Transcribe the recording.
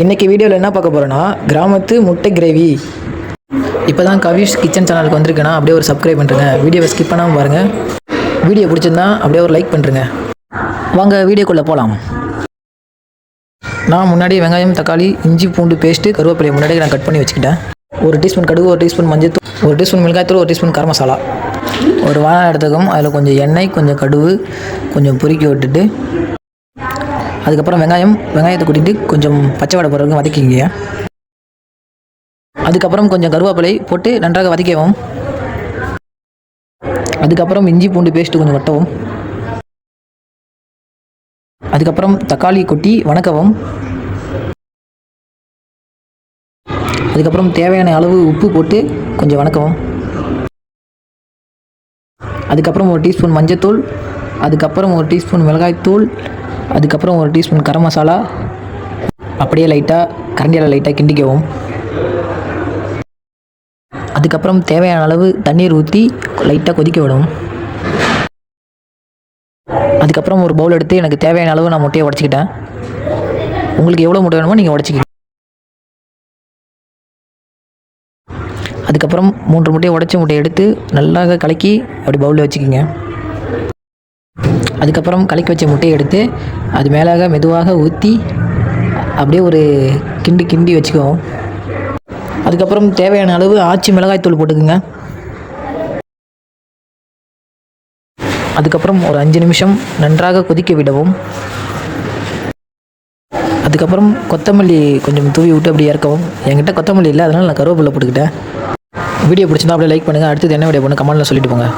இன்றைக்கி வீடியோவில் என்ன பார்க்க போகிறோன்னா கிராமத்து முட்டை கிரேவி. இப்போ தான் கவிஷ் கிச்சன் சேனலுக்கு வந்திருக்கேன்னா அப்படியே ஒரு சப்ஸ்கிரைப் பண்ணுறேங்க. வீடியோவை ஸ்கிப் பண்ணாமல் பாருங்கள். வீடியோ பிடிச்சிருந்தா அப்படியே ஒரு லைக் பண்ணுறேங்க. வாங்க வீடியோக்குள்ளே போகலாம். நான் முன்னாடி வெங்காயம், தக்காளி, இஞ்சி பூண்டு பேஸ்ட்டு, கருவேப்பிலையை முன்னாடி நான் கட் பண்ணி வச்சுக்கிட்டேன். 1 டீஸ்பூன் கடுகு, 1 டீஸ்பூன் மஞ்சள், 1 டீஸ்பூன் மிளகாய்த்தூள், 1 டீஸ்பூன் கரம் மசாலா, ஒரு வாழை எடுத்துக்கும். அதில் கொஞ்சம் எண்ணெய், கொஞ்சம் கடுகு, கொஞ்சம் பொரிக்க விட்டுட்டு அதுக்கப்புறம் வெங்காயத்தை கூட்டிகிட்டு கொஞ்சம் பச்சை வடை போடுறதுக்கு வதக்கிங்க. அதுக்கப்புறம் கொஞ்சம் கருவேப்பிலை போட்டு நன்றாக வதக்கவும். அதுக்கப்புறம் இஞ்சி பூண்டு பேஸ்ட்டு கொஞ்சம் வட்டவும். அதுக்கப்புறம் தக்காளி கொட்டி வணக்கவும். அதுக்கப்புறம் தேவையான அளவு உப்பு போட்டு கொஞ்சம் வணக்கவும். அதுக்கப்புறம் 1 டீஸ்பூன் மஞ்சத்தூள், அதுக்கப்புறம் 1 டீஸ்பூன் மிளகாய்த்தூள், அதுக்கப்புறம் 1 டீஸ்பூன் கரம் மசாலா அப்படியே கரண்டியால் லைட்டாக கிண்டிக்கவும். அதுக்கப்புறம் தேவையான அளவு தண்ணீர் ஊற்றி லைட்டாக கொதிக்க விடும். அதுக்கப்புறம் ஒரு பவுல் எடுத்து எனக்கு தேவையான அளவு நான் முட்டையை உடச்சிக்கிட்டேன். உங்களுக்கு எவ்வளோ முட்டை வேணுமோ நீங்கள் உடச்சிக்கிங்க. அதுக்கப்புறம் 3 முட்டையை உடச்ச முட்டையை எடுத்து நல்லா கலக்கி அப்படி பவுலில் வச்சுக்கிங்க. அதுக்கப்புறம் கலக்கி வச்ச முட்டையை எடுத்து அது மேலாக மெதுவாக ஊற்றி அப்படியே ஒரு கிண்டி வச்சுக்குவோம். அதுக்கப்புறம் தேவையான அளவு ஆச்சி மிளகாய்த்தூள் போட்டுக்குங்க. அதுக்கப்புறம் ஒரு 5 நிமிஷம் நன்றாக கொதிக்க விடவும். அதுக்கப்புறம் கொத்தமல்லி கொஞ்சம் தூவி விட்டு அப்படி இறக்கவும். என்கிட்ட கொத்தமல்லி இல்லை, அதனால் நான் கருவேப்பிலை போட்டுக்கிட்டேன். வீடியோ பிடிச்சிருந்தா அப்படியே லைக் பண்ணுங்கள். அடுத்தது என்ன வீடியோ பண்ணு கமெண்ட்டில் சொல்லிட்டு போங்க.